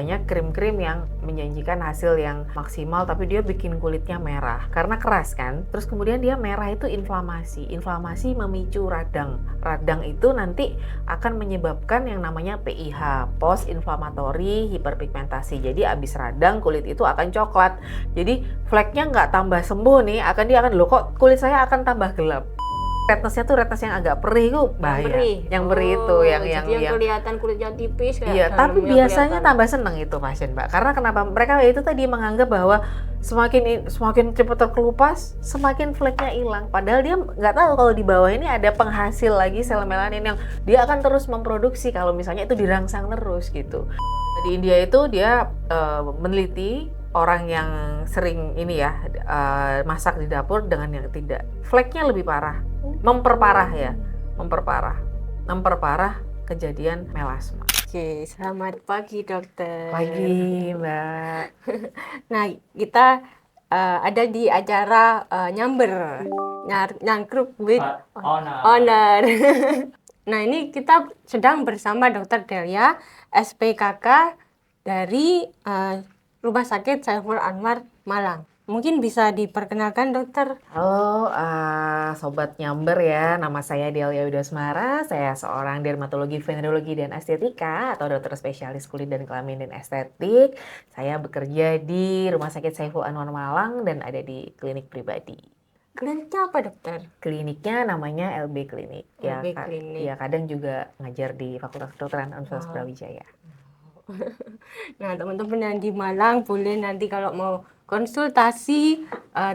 Banyak krim-krim yang menjanjikan hasil yang maksimal tapi dia bikin kulitnya merah karena keras kan. Terus kemudian dia merah itu inflamasi. Inflamasi memicu radang. Radang itu nanti akan menyebabkan yang namanya PIH, post inflammatory hyperpigmentasi. Jadi abis radang kulit itu akan coklat. Jadi fleknya nggak tambah sembuh nih, dia akan loh kok kulit saya akan tambah gelap. Redness-nya tuh redness yang agak perih tuh bahaya. Yang perih itu yang kelihatan kulitnya tipis kayak iya, tapi dalamnya biasanya kelihatan. tambah seneng itu pasien, Mbak. Karena kenapa? Mereka itu tadi menganggap bahwa semakin cepat terkelupas, semakin fleknya hilang. Padahal dia nggak tahu kalau di bawah ini ada penghasil lagi sel melanin yang dia akan terus memproduksi kalau misalnya itu dirangsang terus gitu. Di India itu dia meneliti orang yang sering ini ya masak di dapur dengan yang tidak. Fleknya lebih parah, memperparah kejadian melasma. Oke, selamat pagi dokter. Pagi, Mbak. Nah, kita ada di acara nyamber, nyangkruk with honor. Nah, ini kita sedang bersama Dokter Delia, SPKK dari Rumah Sakit Saiful Anwar, Malang. Mungkin bisa diperkenalkan dokter. Halo, Sobat Nyamber ya. Nama saya Delia Widasmara. Saya seorang dermatologi, venerologi, dan estetika atau dokter spesialis kulit dan kelamin dan estetik. Saya bekerja di Rumah Sakit Saiful Anwar Malang dan ada di klinik pribadi. Kliniknya apa dokter? Kliniknya namanya LB Klinik. LB Klinik. Ya kadang juga ngajar di Fakultas Kedokteran Universitas Brawijaya. Nah, teman-teman yang di Malang boleh nanti kalau mau konsultasi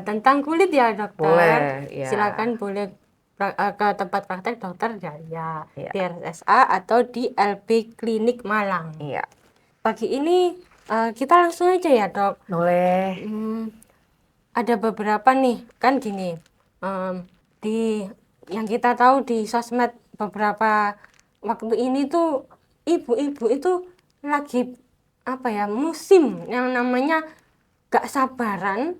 tentang kulit ya dokter. Boleh, ya. Silakan boleh ke tempat praktek dokter Delia di RSA atau di LB Klinik Malang. Iya. Pagi ini kita langsung aja ya dok. Boleh. Ada beberapa nih, kan gini, di yang kita tahu di sosmed beberapa waktu ini tuh ibu-ibu itu lagi apa ya, musim yang namanya gak sabaran.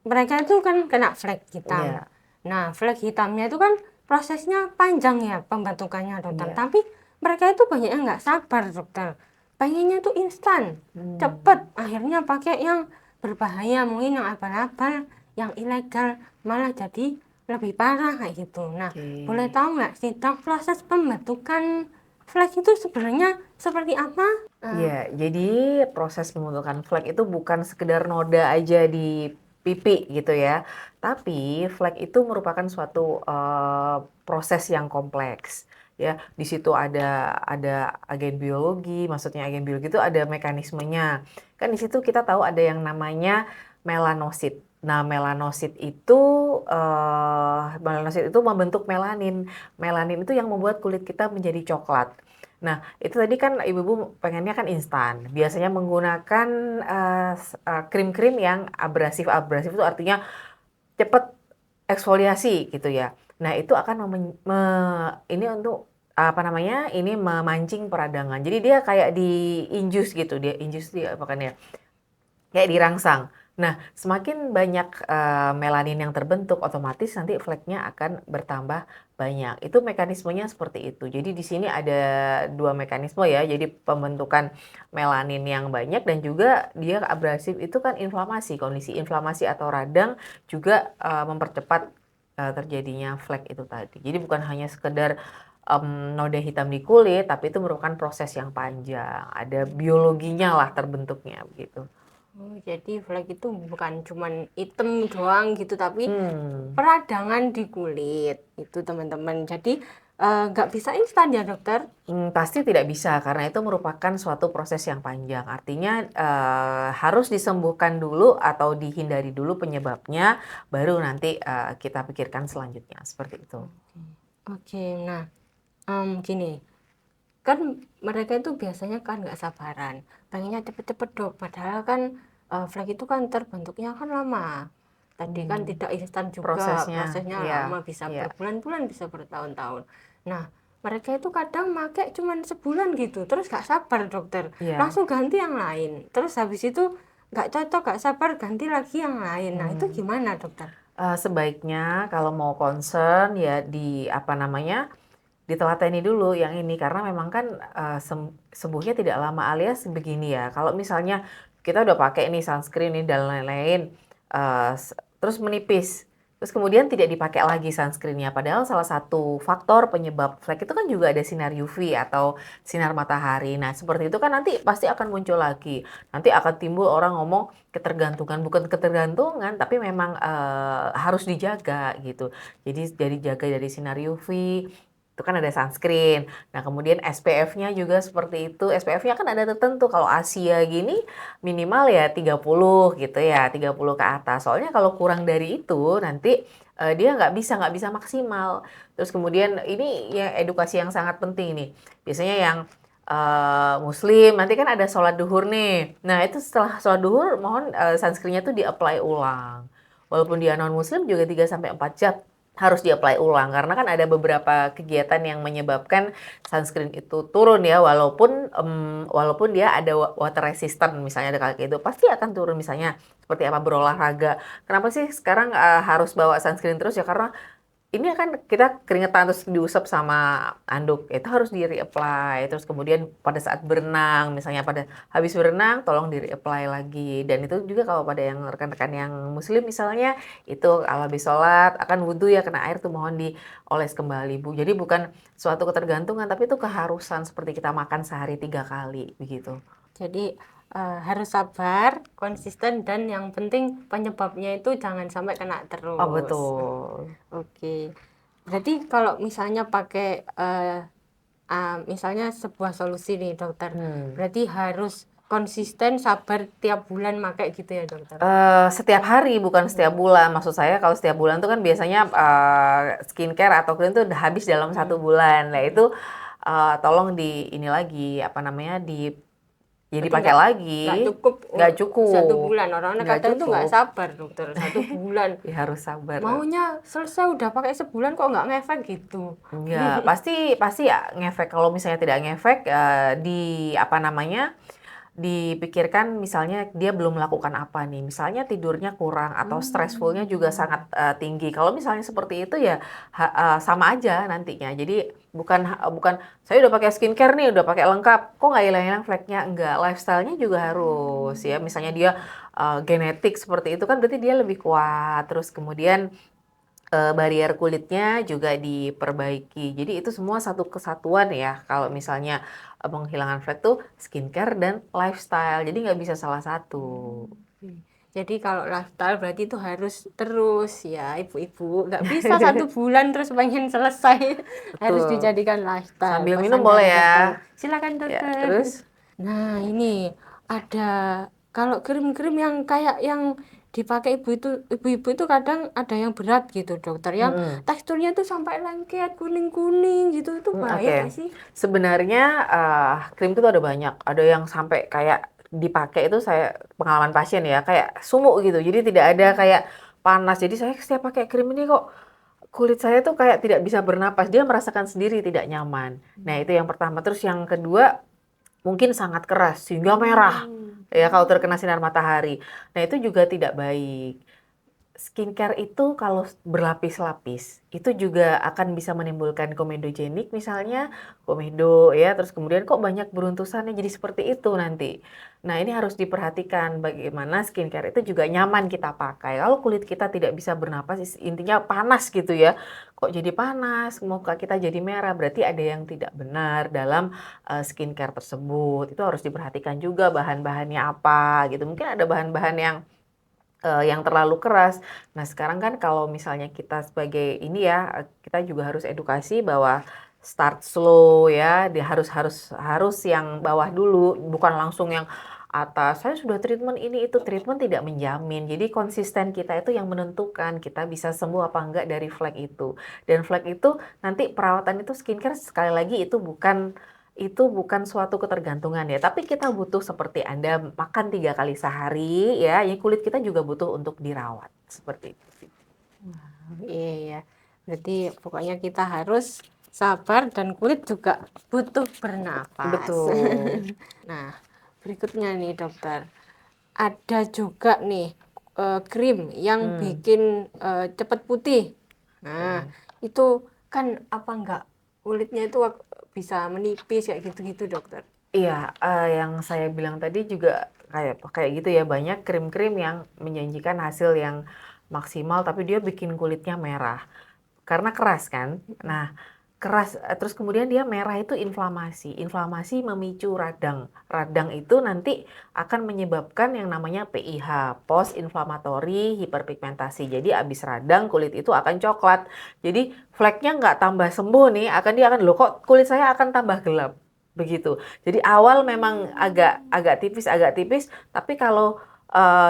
Mereka itu kan kena flek hitam. Iya. Nah, flek hitamnya itu kan prosesnya panjang ya pembentukannya dokter. Iya. Tapi mereka itu banyak yang nggak sabar dokter. Pengennya tuh instan, cepet. Akhirnya pakai yang berbahaya, mungkin yang abal-abal, yang ilegal, malah jadi lebih parah kayak gitu. Nah, boleh tahu nggak sih dok, proses pembentukan flek itu sebenarnya seperti apa? Iya, jadi proses pembentukan flek itu bukan sekedar noda aja di pipi gitu ya. Tapi flek itu merupakan suatu proses yang kompleks. Ya, di situ ada agen biologi, maksudnya agen biologi itu ada mekanismenya. Kan di situ kita tahu ada yang namanya melanosit. Nah, melanosit itu membentuk melanin. Melanin itu yang membuat kulit kita menjadi coklat. Nah, itu tadi kan ibu-ibu pengennya kan instan. Biasanya menggunakan krim-krim yang abrasif itu artinya cepat eksfoliasi gitu ya. Nah, itu akan ini untuk apa namanya? Ini memancing peradangan. Jadi dia kayak diinjus gitu, dia kayak dirangsang. Nah, semakin banyak melanin yang terbentuk, otomatis nanti fleknya akan bertambah banyak. Itu mekanismenya seperti itu. Jadi di sini ada dua mekanisme ya. Jadi pembentukan melanin yang banyak dan juga dia abrasif itu kan inflamasi. Kondisi inflamasi atau radang juga mempercepat terjadinya flek itu tadi. Jadi bukan hanya sekedar noda hitam di kulit, tapi itu merupakan proses yang panjang. Ada biologinya lah terbentuknya begitu. Oh, jadi flek itu bukan cuman hitam doang gitu, tapi peradangan di kulit itu teman-teman. Jadi nggak bisa instan ya dokter? Pasti tidak bisa karena itu merupakan suatu proses yang panjang. Artinya harus disembuhkan dulu atau dihindari dulu penyebabnya, baru nanti kita pikirkan selanjutnya seperti itu. Oke, nah gini, kan mereka itu biasanya kan nggak sabaran, pengennya cepet-cepet dok. Padahal kan flek itu kan terbentuknya kan lama. Tadi kan tidak instan juga, prosesnya lama, bisa berbulan-bulan, bisa bertahun-tahun. Nah, mereka itu kadang pakai cuman sebulan gitu, terus gak sabar dokter, langsung ganti yang lain. Terus habis itu gak cocok, gak sabar, ganti lagi yang lain. Nah, itu gimana dokter? Sebaiknya kalau mau concern ya ditelateni dulu yang ini karena memang kan, sembuhnya tidak lama alias begini ya, kalau misalnya kita udah pakai nih sunscreen nih dan lain-lain, terus menipis, terus kemudian tidak dipakai lagi sunscreen-nya padahal salah satu faktor penyebab flek itu kan juga ada sinar UV atau sinar matahari. Nah seperti itu kan nanti pasti akan muncul lagi, nanti akan timbul orang ngomong ketergantungan, bukan ketergantungan tapi memang, harus dijaga gitu. Jadi dari jaga dari sinar UV, itu kan ada sunscreen. Nah kemudian SPF-nya juga seperti itu, SPF-nya kan ada tertentu kalau Asia gini minimal ya 30 gitu ya, 30 ke atas. Soalnya kalau kurang dari itu nanti, dia nggak bisa maksimal. Terus kemudian ini ya edukasi yang sangat penting nih, biasanya yang, muslim nanti kan ada sholat duhur nih. Nah itu setelah sholat duhur mohon, sunscreen-nya tuh di-apply ulang. Walaupun dia non muslim juga 3 sampai 4 jam harus di-apply ulang karena kan ada beberapa kegiatan yang menyebabkan sunscreen itu turun ya walaupun dia ada water resistant misalnya ada kayak gitu pasti akan turun misalnya seperti apa berolahraga. Kenapa sih sekarang, harus bawa sunscreen terus ya karena ini kan kita keringetan terus diusap sama anduk, itu harus di-reapply, terus kemudian pada saat berenang, misalnya pada habis berenang tolong di-reapply lagi. Dan itu juga kalau pada yang rekan-rekan yang muslim misalnya, itu kalau habis sholat akan wudhu ya kena air tuh mohon dioles kembali Bu. Jadi bukan suatu ketergantungan, tapi itu keharusan seperti kita makan sehari 3 kali, begitu. Jadi harus sabar, konsisten, dan yang penting penyebabnya itu jangan sampai kena Oh terus. betul. Oke, berarti kalau misalnya pakai misalnya sebuah solusi nih dokter, Hmm. berarti harus konsisten, sabar tiap bulan pakai gitu ya dokter? Setiap hari bukan setiap bulan. Maksud saya kalau setiap bulan tuh kan biasanya, skincare atau krim tuh udah habis dalam 1 bulan. Nah itu, tolong di ini lagi, apa namanya, ya Berarti dipakai nggak lagi. cukup Nggak 1 bulan, cukup orang-orang nggak kadang tuh nggak cukup. sabar dokter 1 bulan, Ya harus sabar. maunya selesai udah pakai sebulan kok nggak ngefek gitu. Enggak, pasti ya ngefek. Kalau misalnya tidak ngefek, apa namanya, dipikirkan misalnya dia belum melakukan apa nih, misalnya tidurnya kurang atau stressful-nya juga sangat, tinggi. Kalau misalnya seperti itu ya sama aja nantinya. Jadi bukan, "Saya udah pakai skincare nih, udah pakai lengkap, kok nggak hilang-hilang flek-nya?" Enggak, lifestyle-nya juga harus ya. Misalnya dia, genetik seperti itu kan berarti dia lebih kuat, terus kemudian barier kulitnya juga diperbaiki. Jadi itu semua satu kesatuan ya, kalau misalnya, penghilangan flek tuh skincare dan lifestyle, jadi nggak bisa salah satu. Jadi kalau lifestyle berarti itu harus terus ya ibu-ibu, nggak bisa 1 bulan terus pengen selesai, harus Betul, dijadikan lifestyle. sambil minum Pesan boleh dari ya. dokter. Silakan Ya, dokter. terus? Nah ini ada, kalau krim-krim yang kayak yang dipakai ibu-ibu itu kadang ada yang berat gitu dokter, yang Mhm, teksturnya tuh sampai lengket kuning-kuning gitu, itu bahaya oke. nggak sih? Sebenarnya, krim itu ada banyak, ada yang sampai kayak dipakai itu saya pengalaman pasien ya, kayak sumuk gitu, jadi tidak ada kayak panas. Jadi saya setiap pakai krim ini kok kulit saya tuh kayak tidak bisa bernapas, dia merasakan sendiri tidak nyaman. Nah itu yang pertama, terus yang kedua mungkin sangat keras sehingga merah, ya kalau terkena sinar matahari. Nah itu juga tidak baik. Skincare itu kalau berlapis-lapis, itu juga akan bisa menimbulkan komedogenik misalnya, komedo ya, terus kemudian kok banyak beruntusannya jadi seperti itu nanti. Nah ini harus diperhatikan bagaimana skincare itu juga nyaman kita pakai. Kalau kulit kita tidak bisa bernapas, intinya panas gitu ya, kok jadi panas, muka kita jadi merah, berarti ada yang tidak benar dalam, skincare tersebut. Itu harus diperhatikan juga bahan-bahannya apa gitu, mungkin ada bahan-bahan yang terlalu keras. Nah, sekarang kan kalau misalnya kita sebagai ini ya, kita juga harus edukasi bahwa start slow ya, dia harus yang bawah dulu, bukan langsung yang atas. "Saya sudah treatment ini itu," treatment tidak menjamin. Jadi konsisten kita itu yang menentukan kita bisa sembuh apa enggak dari flek itu. Dan flek itu nanti perawatan itu skincare sekali lagi itu bukan suatu ketergantungan ya, tapi kita butuh seperti Anda makan 3 kali sehari ya, ini kulit kita juga butuh untuk dirawat, seperti itu sih. Iya ya, berarti pokoknya kita harus sabar dan kulit juga butuh bernapas. Betul. Nah, berikutnya nih dokter, ada juga nih krim yang Hmm, bikin cepet putih. Nah, oke. itu kan apa enggak kulitnya itu bisa menipis kayak gitu-gitu dokter? Iya, yang saya bilang tadi juga kayak kayak gitu ya, banyak krim-krim yang menjanjikan hasil yang maksimal, tapi dia bikin kulitnya merah. Karena keras kan. Nah, keras, terus kemudian dia merah itu inflamasi. Inflamasi memicu radang. Radang itu nanti akan menyebabkan yang namanya PIH, post inflammatory hyperpigmentasi. Jadi abis radang kulit itu akan coklat. Jadi fleknya nggak tambah sembuh nih, dia akan loh kok kulit saya akan tambah gelap. Begitu. Jadi awal memang agak agak tipis, tapi kalau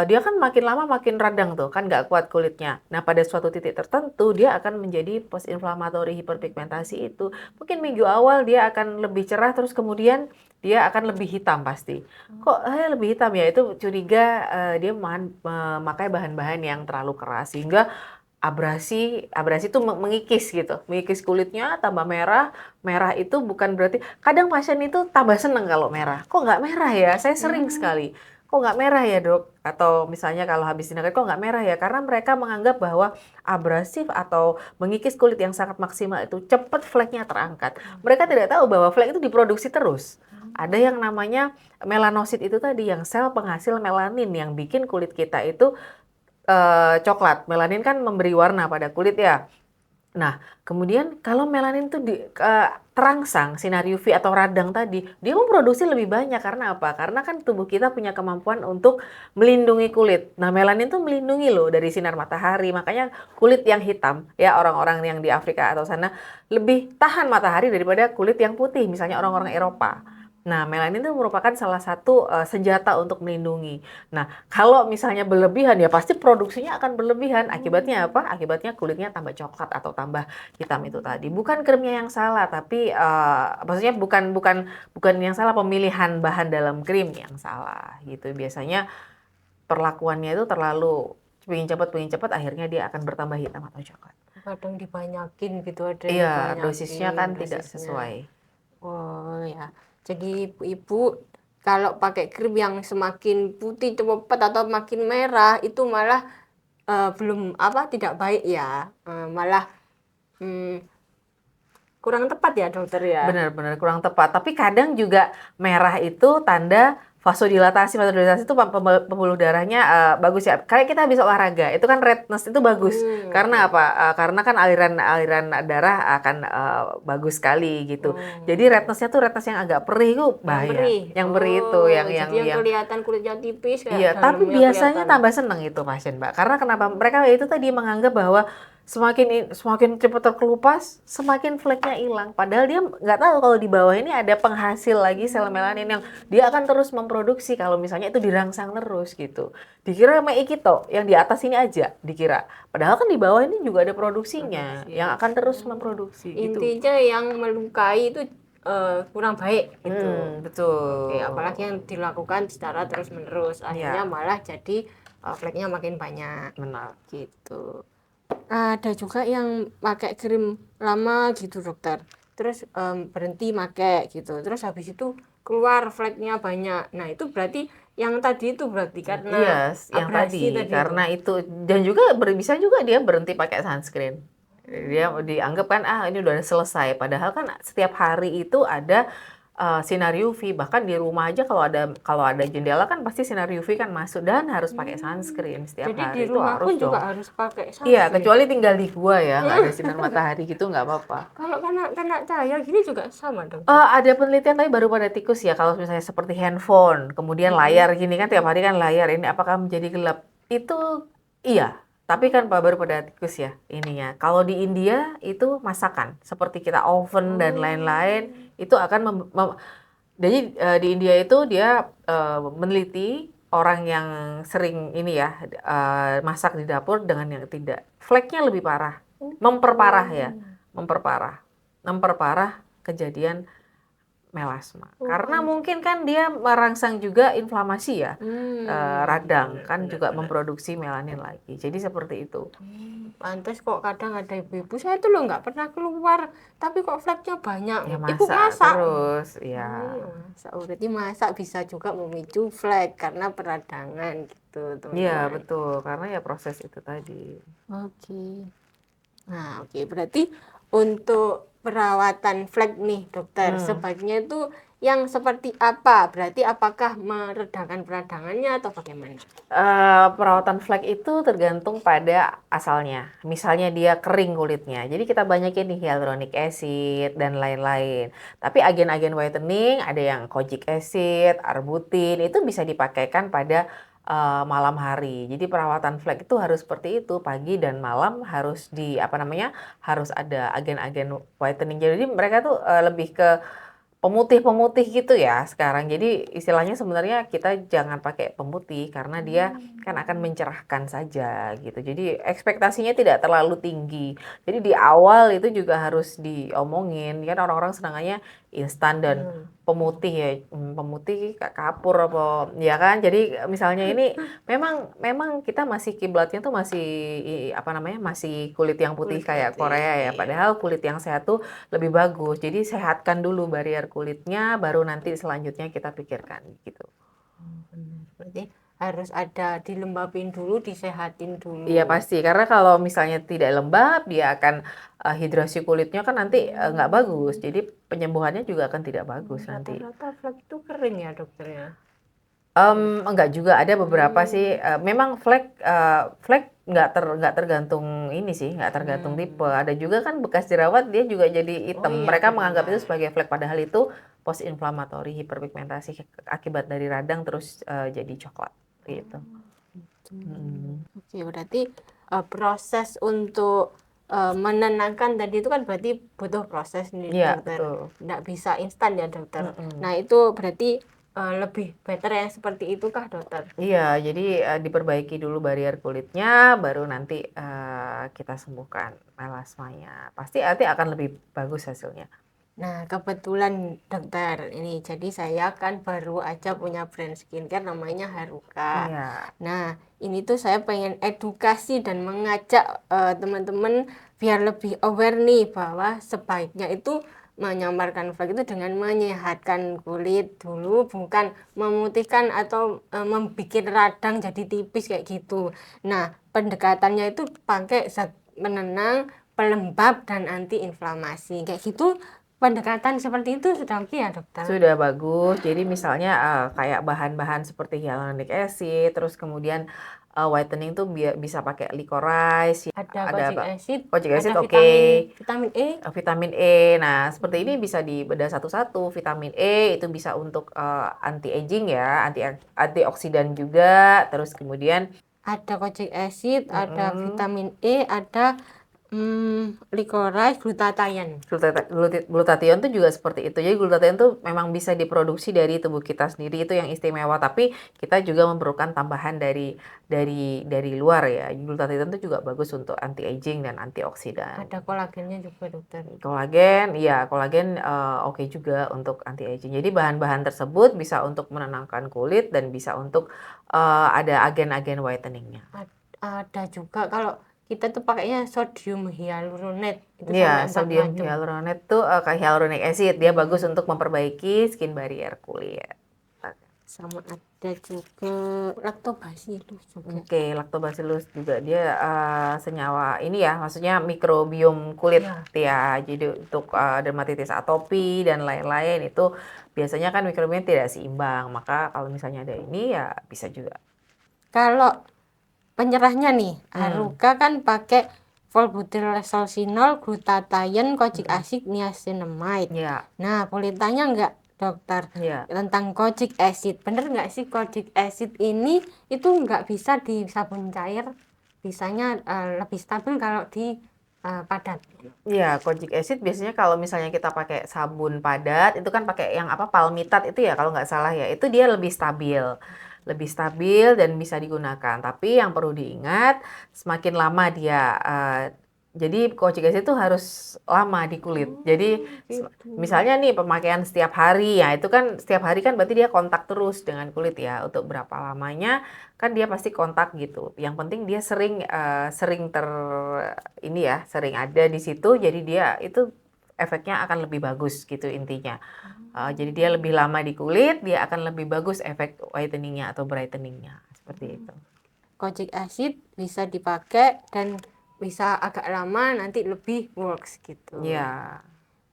dia kan makin lama makin radang tuh, kan nggak kuat kulitnya. Nah, pada suatu titik tertentu dia akan menjadi post inflammatory hyperpigmentasi itu. Mungkin minggu awal dia akan lebih cerah, terus kemudian dia akan lebih hitam pasti. Kok lebih hitam ya? Itu curiga dia memakai bahan-bahan yang terlalu keras sehingga abrasi itu mengikis gitu, mengikis kulitnya tambah merah. Merah itu bukan berarti kadang pasien itu tambah seneng kalau merah. Kok nggak merah ya? Saya sering sekali. Kok nggak merah ya dok? Atau misalnya kalau habis tindakan kok nggak merah ya? Karena mereka menganggap bahwa abrasif atau mengikis kulit yang sangat maksimal itu cepat fleknya terangkat. Mereka tidak tahu bahwa flek itu diproduksi terus. Ada yang namanya melanosit itu tadi, yang sel penghasil melanin yang bikin kulit kita itu coklat. Melanin kan memberi warna pada kulit ya. Nah, kemudian kalau melanin itu terangsang sinar UV atau radang tadi, dia memproduksi lebih banyak. Karena apa? Karena kan tubuh kita punya kemampuan untuk melindungi kulit. Nah, melanin itu melindungi loh dari sinar matahari. Makanya kulit yang hitam, ya orang-orang yang di Afrika atau sana lebih tahan matahari daripada kulit yang putih, misalnya orang-orang Eropa. Nah, melanin itu merupakan salah satu senjata untuk melindungi. Nah, kalau misalnya berlebihan ya pasti produksinya akan berlebihan. Akibatnya apa? Akibatnya kulitnya tambah coklat atau tambah hitam itu tadi. Bukan krimnya yang salah, tapi maksudnya bukan yang salah, pemilihan bahan dalam krim yang salah gitu. Biasanya perlakuannya itu terlalu pengen cepat, akhirnya dia akan bertambah hitam atau coklat. Kadang dibanyakin gitu, ada yang Iya, dosisnya kan dibanyakin tidak dosisnya. sesuai. Oh ya, jadi ibu-ibu kalau pakai krim yang semakin putih cepat atau makin merah itu malah belum tidak baik ya. Malah kurang tepat ya dokter ya. Benar-benar kurang tepat. Tapi kadang juga merah itu tanda vasodilatasi. Vasodilatasi itu pembuluh darahnya bagus ya. Kayak kita habis olahraga, itu kan redness itu bagus. Karena apa? Karena kan aliran darah akan bagus sekali gitu. Jadi rednessnya tuh redness yang agak perih itu bahaya. Yang perih itu, Jadi yang kelihatan kulitnya tipis iya, kayak tapi dalamnya biasanya kelihatan. tambah seneng itu pasien, Mbak. Karena kenapa? Mereka itu tadi menganggap bahwa semakin cepat terkelupas, semakin fleknya hilang. Padahal dia nggak tahu kalau di bawah ini ada penghasil lagi sel melanin yang dia akan terus memproduksi kalau misalnya itu dirangsang terus gitu. Dikira Meikito yang di atas ini aja dikira. Padahal kan di bawah ini juga ada produksinya yang akan terus memproduksi gitu. Intinya yang melukai itu kurang baik gitu. Betul. Oke, apalagi yang dilakukan secara terus-menerus, akhirnya malah jadi fleknya makin banyak. Benar. Gitu. Ada juga yang pakai krim lama gitu dokter, terus berhenti pakai gitu, terus habis itu keluar fleknya banyak. Nah itu berarti yang tadi itu berarti karena yang abrasi tadi karena itu. dan juga bisa juga dia berhenti pakai sunscreen. Dia dianggap kan ini udah selesai. Padahal kan setiap hari itu ada sinar UV. Bahkan di rumah aja kalau ada jendela kan pasti sinar UV kan masuk dan harus pakai sunscreen setiap Jadi di hari. Itu rumah harus pun juga dong. harus pakai Iya, sunscreen. kecuali tinggal di gua ya, nggak ada sinar matahari gitu nggak apa-apa. Kalau kena cahaya gini juga sama dong. Ada penelitian tapi baru pada tikus ya. Kalau misalnya seperti handphone, kemudian layar gini kan tiap hari kan layar ini apakah menjadi gelap? Itu iya, tapi kan baru pada tikus ya ininya. Kalau di India itu masakan seperti kita oven dan lain-lain itu akan jadi di India itu dia meneliti orang yang sering ini ya masak di dapur dengan yang tidak. Fleknya lebih parah, memperparah ya, memperparah kejadian melasma. Karena mungkin kan dia merangsang juga inflamasi ya, radang kan juga memproduksi melanin lagi. Jadi seperti itu. Pantes kok kadang ada ibu-ibu, saya tuh loh nggak pernah keluar, tapi kok fleknya banyak. Ya Ibu masak. terus, ya. Masak, berarti masak bisa juga memicu flek karena peradangan gitu, Iya teman-teman. betul, karena ya proses itu tadi. Oke. Nah, oke. Berarti untuk perawatan flek nih dokter, Hmm. sebaiknya itu yang seperti apa? Berarti apakah meredakan peradangannya atau bagaimana? Perawatan flek itu tergantung pada asalnya. Misalnya dia kering kulitnya, jadi kita banyakin nih hyaluronic acid dan lain-lain. Tapi agen-agen whitening ada yang kojic acid, arbutin, itu bisa dipakaikan pada malam hari. Jadi perawatan flek itu harus seperti itu, pagi dan malam harus apa namanya, harus ada agen-agen whitening. Jadi mereka tuh lebih ke pemutih-pemutih gitu ya sekarang. Jadi istilahnya sebenarnya kita jangan pakai pemutih karena dia kan akan mencerahkan saja gitu. Jadi ekspektasinya tidak terlalu tinggi. Jadi di awal itu juga harus diomongin. Kan orang-orang senangannya instan dan Hmm. pemutih ya. Pemutih kapur apa ya kan. Jadi misalnya ini memang memang kita masih kiblatnya tuh masih apa namanya? Masih kulit yang putih Kulit kayak putih, Korea ya. iya. Padahal kulit yang sehat tuh lebih bagus. Jadi sehatkan dulu barrier kulitnya, baru nanti selanjutnya kita pikirkan gitu. Benar. Berarti harus ada dilembabin dulu, disehatin Iya dulu. pasti, karena kalau misalnya tidak lembab, dia akan hidrasi kulitnya kan nanti nggak bagus. Jadi penyembuhannya juga akan tidak bagus nanti. Rata-rata flek itu kering ya dokter ya? Enggak juga, ada beberapa sih. Hmm. Memang flek nggak tergantung ini sih, nggak tergantung tipe. Ada juga kan bekas jerawat dia juga jadi Oh hitam. iya Mereka menganggap itu benar. sebagai flek, padahal itu post inflammatory hyperpigmentasi akibat dari radang terus jadi coklat gitu. Mm. Oke, berarti proses untuk menenangkan tadi itu kan berarti butuh proses nih Iya dokter. betul. Nggak bisa instan ya dokter. Mm-mm. Nah itu berarti lebih better yang seperti itu kah dokter? Iya, jadi diperbaiki dulu barrier kulitnya, baru nanti kita sembuhkan melasmanya. Pasti nanti akan lebih bagus hasilnya. Nah, kebetulan dokter ini, jadi saya kan baru aja punya brand skincare namanya Haruka. Iya. Nah, ini tuh saya pengen edukasi dan mengajak teman-teman biar lebih aware nih bahwa sebaiknya itu menyamarkan flek itu dengan menyehatkan kulit dulu, bukan memutihkan atau membuat radang jadi tipis kayak gitu. Nah, pendekatannya itu pakai zat penenang, pelembab, dan anti inflamasi kayak gitu. Pendekatan seperti itu sudah oke ya dokter? Sudah bagus. Jadi misalnya kayak bahan-bahan seperti hyaluronic acid, terus kemudian whitening tuh bisa pakai licorice, Ada ada kojic apa? acid, Kojic ada acid oke. vitamin vitamin E. Vitamin E. Nah, seperti ini Hmm. bisa dibedah satu-satu. Vitamin E itu bisa untuk anti aging ya, antioksidan juga. Terus kemudian Ada kojic acid, ada mm-mm, vitamin E, ada licorice, glutathione. Glutathione tuh juga seperti itu. Jadi glutathione tuh memang bisa diproduksi dari tubuh kita sendiri, itu yang istimewa. Tapi kita juga memerlukan tambahan dari luar ya. Glutathione tuh juga bagus untuk anti aging dan antioksidan. Ada kolagennya juga dokter. Kolagen, iya kolagen oke juga untuk anti aging. Jadi bahan-bahan tersebut bisa untuk menenangkan kulit dan bisa untuk ada agen-agen whiteningnya. Ada juga kalau kita tuh pakainya sodium hyaluronate itu sampai Iya, 4 sodium macam. hyaluronate tuh kayak hyaluronic acid, dia bagus untuk memperbaiki skin barrier kulit. Sama ada juga lactobacillus juga. Oke, lactobacillus juga dia senyawa ini ya, maksudnya mikrobiom kulit Ya, ya. Jadi untuk dermatitis atopi dan lain-lain itu biasanya kan mikrobiomnya tidak seimbang. Maka kalau misalnya ada ini ya bisa juga. kalau penyerahnya nih, Hmm. Haruka kan pakai volbutylresorcinol, glutathione, kojic Mm-mm. acid, niacinamide. Ya, Nah, boleh tanya nggak dokter ya. tentang kojic acid? Bener nggak sih kojic acid ini itu nggak bisa di sabun cair, bisanya lebih stabil kalau di padat. Iya, kojic acid biasanya kalau misalnya kita pakai sabun padat, itu kan pakai yang apa palmitat itu ya kalau nggak salah ya, itu dia lebih stabil dan bisa digunakan. Tapi yang perlu diingat, semakin lama dia, jadi kojic acid itu harus lama di kulit. Jadi Gitu. misalnya nih pemakaian setiap hari, ya itu kan setiap hari kan berarti dia kontak terus dengan kulit ya. Untuk berapa lamanya kan dia pasti kontak gitu. Yang penting dia sering ini ya, sering ada di situ, jadi dia itu efeknya akan lebih bagus gitu intinya. Jadi dia lebih lama di kulit, dia akan lebih bagus efek whiteningnya atau brightening-nya seperti itu. Kojic acid bisa dipakai dan bisa agak lama nanti lebih works gitu. Ya,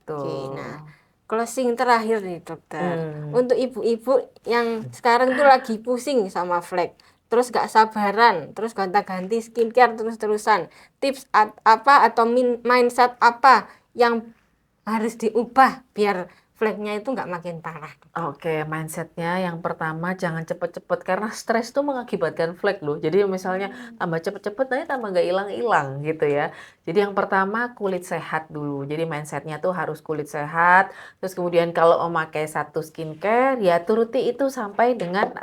Oke, nah Betul. closing terakhir nih dokter. Hmm. Untuk ibu-ibu yang sekarang tuh lagi pusing sama flek, terus gak sabaran, terus gonta-ganti skincare terus-terusan. Tips apa atau mindset apa yang harus diubah biar fleknya itu nggak makin parah, dokter? Oke, mindsetnya yang pertama jangan cepet-cepet karena stres tuh mengakibatkan flek loh. Jadi misalnya tambah cepet-cepet nanti tambah nggak hilang-hilang gitu ya. Jadi yang pertama kulit sehat dulu. Jadi mindsetnya tuh harus kulit sehat. Terus kemudian kalau memakai satu skincare ya turuti itu sampai dengan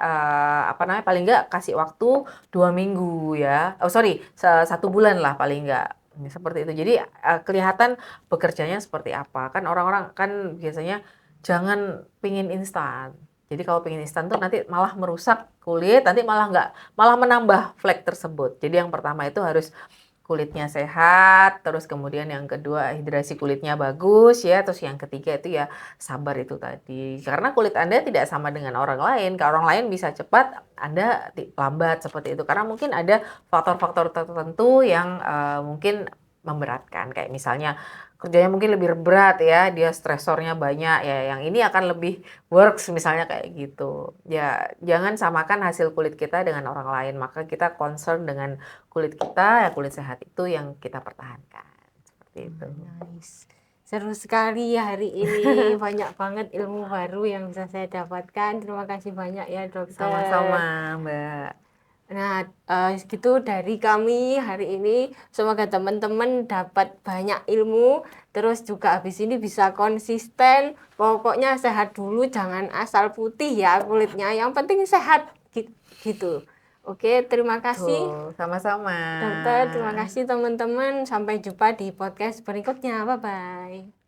apa namanya paling nggak kasih waktu 2 minggu ya. Oh sorry, 1 bulan lah paling nggak. Seperti itu. Jadi kelihatan bekerjanya seperti apa. Kan orang-orang kan biasanya jangan pingin instan. Jadi kalau pingin instan tuh nanti malah merusak kulit, nanti malah menambah flek tersebut. Jadi yang pertama itu harus kulitnya sehat, terus kemudian yang kedua hidrasi kulitnya bagus ya, terus yang ketiga itu ya sabar itu tadi. Karena kulit Anda tidak sama dengan orang lain. Kalau orang lain bisa cepat, Anda lambat seperti itu. Karena mungkin ada faktor-faktor tertentu yang mungkin memberatkan. Kayak misalnya kerjanya mungkin lebih berat ya, dia stresornya banyak ya, yang ini akan lebih works misalnya kayak gitu. Ya, jangan samakan hasil kulit kita dengan orang lain, maka kita concern dengan kulit kita, ya kulit sehat itu yang kita pertahankan. Seperti itu. Nice. Seru sekali ya hari ini, banyak banget ilmu baru yang bisa saya dapatkan. Terima kasih banyak ya Sama-sama, dokter. Mbak. Nah, gitu dari kami hari ini. Semoga teman-teman dapat banyak ilmu, terus juga habis ini bisa konsisten. Pokoknya sehat dulu, jangan asal putih ya kulitnya. Yang penting sehat gitu. Oke, terima kasih Tuh, sama-sama. dokter, terima kasih teman-teman. Sampai jumpa di podcast berikutnya. Bye-bye.